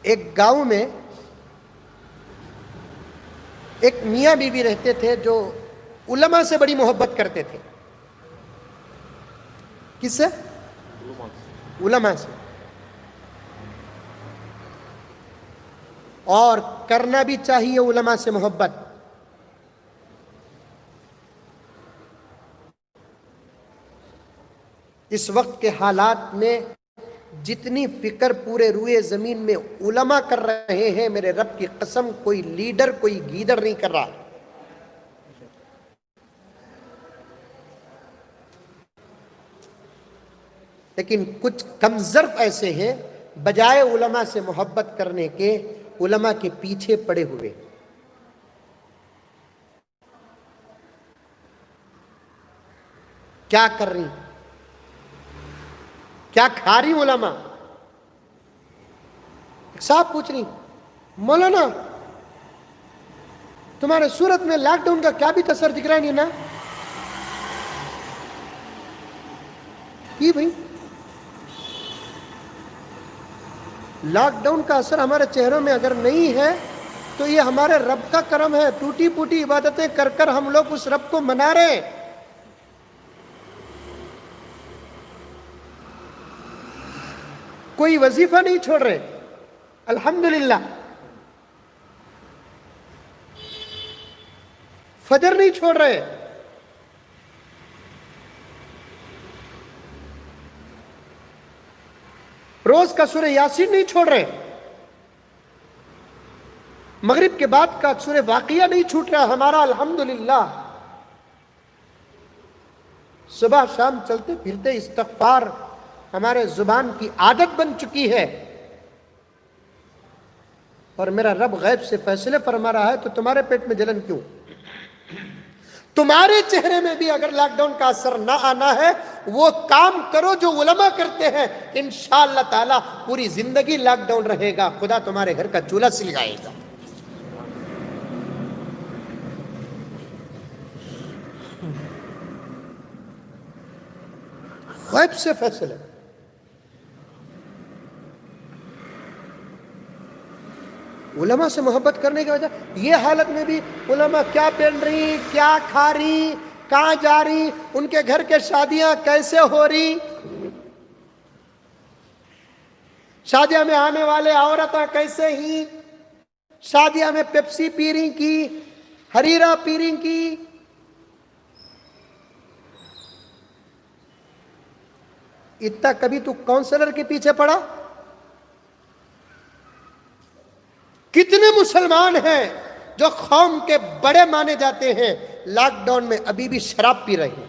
ایک گاؤں میں ایک میاں بیوی رہتے تھے جو علماء سے بڑی محبت کرتے تھے. کس سے؟ علماء سے. اور کرنا بھی چاہیے علماء سے محبت. اس وقت کے حالات میں جتنی فکر پورے روئے زمین میں علماء کر رہے ہیں، میرے رب کی قسم کوئی لیڈر، کوئی گیدڑ نہیں کر رہا. لیکن کچھ کمظرف ایسے ہیں بجائے علماء سے محبت کرنے کے علماء کے پیچھے پڑے ہوئے. کیا کر رہی، کیا کھا رہی علماء؟ ایک صاحب پوچھ رہی، مولانا تمہارے صورت میں لاک ڈاؤن کا کیا بھی اثر دکھ رہا نہیں نا؟ بھائی لاک ڈاؤن کا اثر ہمارے چہروں میں اگر نہیں ہے تو یہ ہمارے رب کا کرم ہے. ٹوٹی پوٹی عبادتیں کر کر ہم لوگ اس رب کو منا رہے ہیں. کوئی وظیفہ نہیں چھوڑ رہے الحمدللہ. فجر نہیں چھوڑ رہے. روز کا سورہ یاسین نہیں چھوڑ رہے. مغرب کے بعد کا سورہ واقعہ نہیں چھوٹ رہا ہمارا الحمدللہ. صبح شام چلتے پھرتے استغفار ہمارے زبان کی عادت بن چکی ہے. اور میرا رب غیب سے فیصلے فرما رہا ہے تو تمہارے پیٹ میں جلن کیوں؟ تمہارے چہرے میں بھی اگر لاک ڈاؤن کا اثر نہ آنا ہے وہ کام کرو جو علماء کرتے ہیں. انشاءاللہ تعالی پوری زندگی لاک ڈاؤن رہے گا، خدا تمہارے گھر کا چولہا سلگائے گا. غیب سے فیصلے. علماء سے محبت کرنے کی وجہ یہ حالت میں بھی علماء کیا پہن رہی، کیا کھا رہی، کہاں جا رہی، ان کے گھر کے شادیاں کیسے ہو رہی، شادیاں میں آنے والے عورتیں کیسے ہی، شادیاں میں پیپسی پی رہی کی، ہریرا پی رہی کی. اتنا کبھی تو کاؤنسلر کے پیچھے پڑا؟ کتنے مسلمان ہیں جو قوم کے بڑے مانے جاتے ہیں لاک ڈاؤن میں ابھی بھی شراب پی رہے ہیں.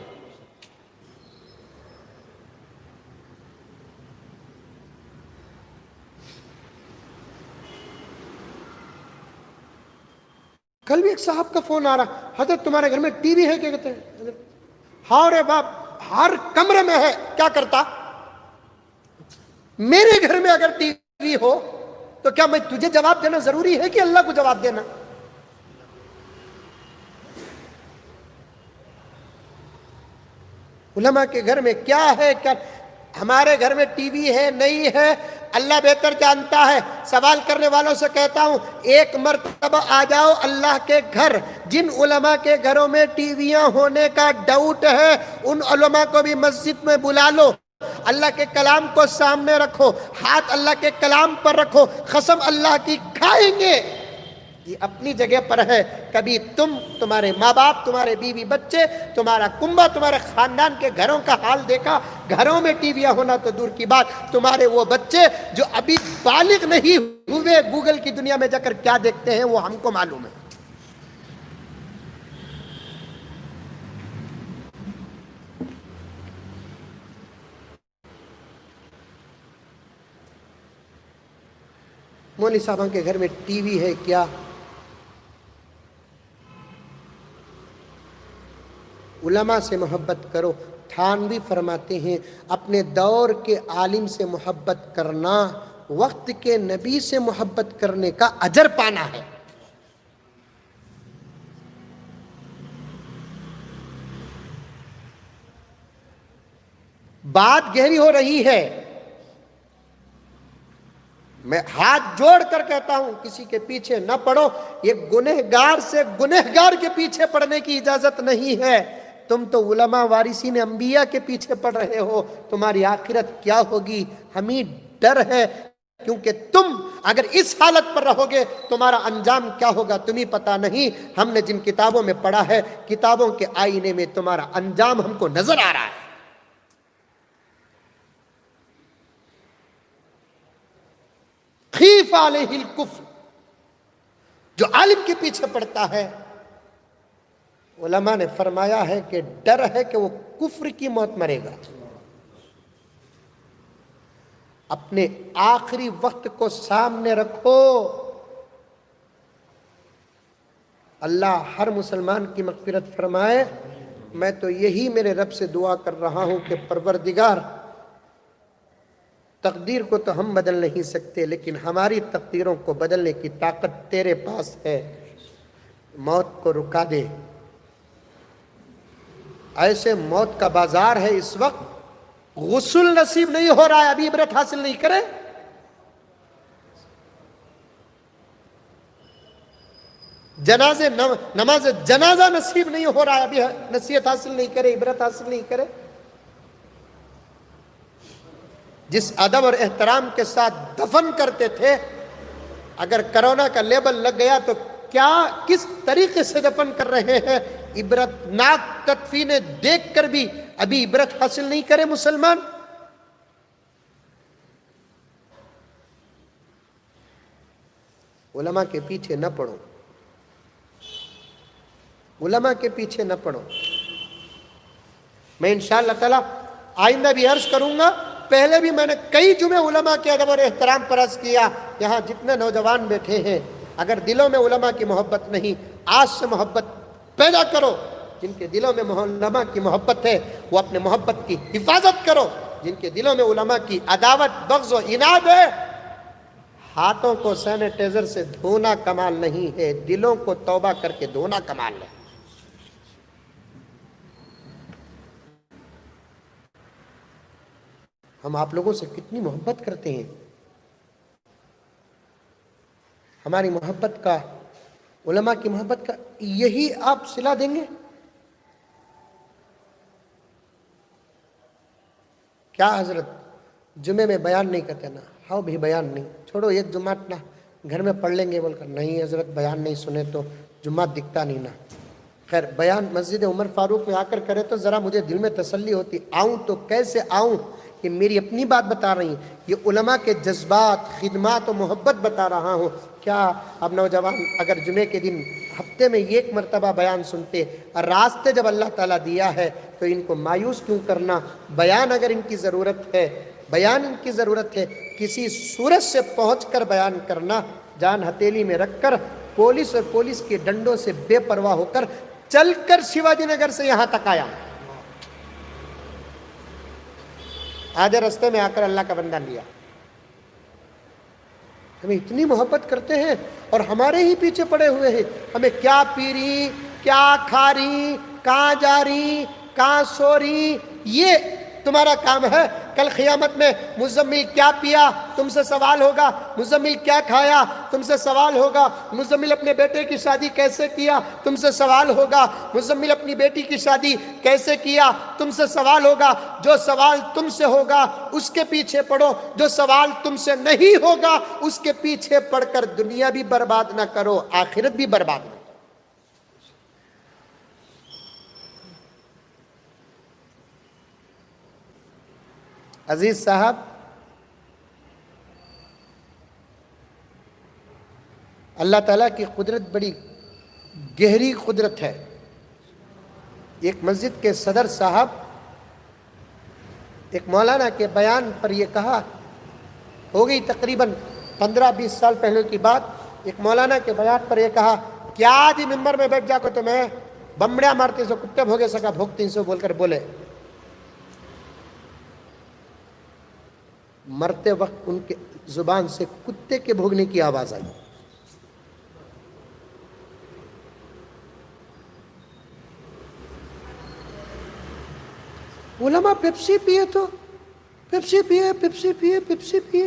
کل بھی ایک صاحب کا فون آ رہا، حضرت تمہارے گھر میں ٹی وی ہے کیا؟ کہتے ہیں ہاں رے باپ ہر کمرے میں ہے. کیا کرتا؟ میرے گھر میں اگر ٹی وی ہو تو کیا میں تجھے جواب دینا ضروری ہے کہ اللہ کو جواب دینا؟ علماء کے گھر میں کیا ہے؟ کیا ہمارے گھر میں ٹی وی ہے نہیں ہے اللہ بہتر جانتا ہے. سوال کرنے والوں سے کہتا ہوں ایک مرتبہ آ جاؤ اللہ کے گھر. جن علماء کے گھروں میں ٹی ویاں ہونے کا ڈاؤٹ ہے ان علماء کو بھی مسجد میں بلا لو. اللہ کے کلام کو سامنے رکھو، ہاتھ اللہ کے کلام پر رکھو، قسم اللہ کی کھائیں گے. یہ اپنی جگہ پر ہے. کبھی تمہارے ماں باپ، تمہارے بیوی بچے، تمہارا کنبہ، تمہارے خاندان کے گھروں کا حال دیکھا؟ گھروں میں ٹی ویاں ہونا تو دور کی بات، تمہارے وہ بچے جو ابھی بالغ نہیں ہوئے گوگل کی دنیا میں جا کر کیا دیکھتے ہیں وہ ہم کو معلوم ہے. مولوی صاحبوں کے گھر میں ٹی وی ہے کیا؟ علماء سے محبت کرو. تھانوی فرماتے ہیں اپنے دور کے عالم سے محبت کرنا وقت کے نبی سے محبت کرنے کا اجر پانا ہے. بات گہری ہو رہی ہے. میں ہاتھ جوڑ کر کہتا ہوں کسی کے پیچھے نہ پڑو. یہ گنہگار سے گنہگار کے پیچھے پڑنے کی اجازت نہیں ہے. تم تو علماء وارثین انبیاء کے پیچھے پڑ رہے ہو. تمہاری آخرت کیا ہوگی ہمیں ڈر ہے, کیونکہ تم اگر اس حالت پر رہو گے تمہارا انجام کیا ہوگا تمہیں پتہ نہیں. ہم نے جن کتابوں میں پڑھا ہے, کتابوں کے آئینے میں تمہارا انجام ہم کو نظر آ رہا ہے. خیف علیہ الکفر, جو عالم کے پیچھے پڑتا ہے, علماء نے فرمایا ہے کہ ڈر ہے کہ وہ کفر کی موت مرے گا. اپنے آخری وقت کو سامنے رکھو. اللہ ہر مسلمان کی مغفرت فرمائے. میں تو یہی میرے رب سے دعا کر رہا ہوں کہ پروردگار, تقدیر کو تو ہم بدل نہیں سکتے, لیکن ہماری تقدیروں کو بدلنے کی طاقت تیرے پاس ہے. موت کو رکا دے. ایسے موت کا بازار ہے اس وقت, غسل نصیب نہیں ہو رہا ہے, ابھی عبرت حاصل نہیں کرے. نماز جنازہ نصیب نہیں ہو رہا ہے, ابھی نصیحت حاصل نہیں کرے, عبرت حاصل نہیں کرے. جس ادب اور احترام کے ساتھ دفن کرتے تھے, اگر کرونا کا لیبل لگ گیا تو کیا کس طریقے سے دفن کر رہے ہیں. عبرت ناک تدفینیں دیکھ کر بھی ابھی عبرت حاصل نہیں کرے مسلمان. علماء کے پیچھے نہ پڑو, علماء کے پیچھے نہ پڑو. میں انشاءاللہ تعالی آئندہ بھی عرض کروں گا, پہلے بھی میں نے کئی جمعے علماء کے ادب اور احترام پر عرض کیا. یہاں جتنے نوجوان بیٹھے ہیں, اگر دلوں میں علماء کی محبت نہیں, آج سے محبت پیدا کرو. جن کے دلوں میں علماء کی محبت ہے وہ اپنے محبت کی حفاظت کرو. جن کے دلوں میں علماء کی عداوت, بغض و عناد ہے, ہاتھوں کو سینیٹائزر سے دھونا کمال نہیں ہے, دلوں کو توبہ کر کے دھونا کمال ہے. ہم آپ لوگوں سے کتنی محبت کرتے ہیں. ہماری محبت کا, علماء کی محبت کا یہی آپ صلہ دیں گے کیا؟ حضرت جمعے میں بیان نہیں کرتے نا, ہاں بھی بیان نہیں, چھوڑو ایک جمعہ نا گھر میں پڑھ لیں گے. بول کر نہیں حضرت بیان نہیں سنے تو جمعہ دکھتا نہیں نا. خیر بیان مسجد عمر فاروق میں آ کر کرے تو ذرا مجھے دل میں تسلی ہوتی. آؤں تو کیسے آؤں, یہ میری اپنی بات بتا رہی ہیں, یہ علماء کے جذبات, خدمات و محبت بتا رہا ہوں. کیا اب نوجوان اگر جمعے کے دن ہفتے میں ایک مرتبہ بیان سنتے, اور راستے جب اللہ تعالیٰ دیا ہے تو ان کو مایوس کیوں کرنا؟ بیان اگر ان کی ضرورت ہے, بیان ان کی ضرورت ہے, کسی صورت سے پہنچ کر بیان کرنا, جان ہتھیلی میں رکھ کر پولیس اور پولیس کے ڈنڈوں سے بے پرواہ ہو کر چل کر شیواجی نگر سے یہاں تک آیا. آدھے رستے میں آ کر اللہ کا بندہ لیا. ہمیں اتنی محبت کرتے ہیں اور ہمارے ہی پیچھے پڑے ہوئے ہیں. ہمیں کیا پی رہی, کیا کھا رہی, کہاں جا رہی, کہاں سو رہی, یہ تمہارا کام ہے. کل قیامت میں مزمل کیا پیا تم سے سوال ہوگا, مزمل کیا کھایا تم سے سوال ہوگا, مزمل اپنے بیٹے کی شادی کیسے کیا تم سے سوال ہوگا, مزمل اپنی بیٹی کی شادی کیسے کیا تم سے سوال ہوگا. جو سوال تم سے ہوگا اس کے پیچھے پڑو, جو سوال تم سے نہیں ہوگا اس کے پیچھے پڑھ کر دنیا بھی برباد نہ کرو, آخرت بھی برباد نہ. عزیز صاحب, اللہ تعالیٰ کی قدرت بڑی گہری قدرت ہے. ایک مسجد کے صدر صاحب ایک مولانا کے بیان پر یہ کہا, ہو گئی تقریباً 15-20 سال پہلے کی بات, ایک مولانا کے بیان پر یہ کہا کیا آج ممبر میں بیٹھ جا کو تمہیں بمڑیا مارتے سو کتے بھوگے سکا بھوگ 300 بول کر بولے. مرتے وقت ان کے زبان سے کتے کے بھوگنے کی آواز آئی. علماء پیپسی پیے تو پیپسی پیے, پیپسی پیے, پیپسی پیے.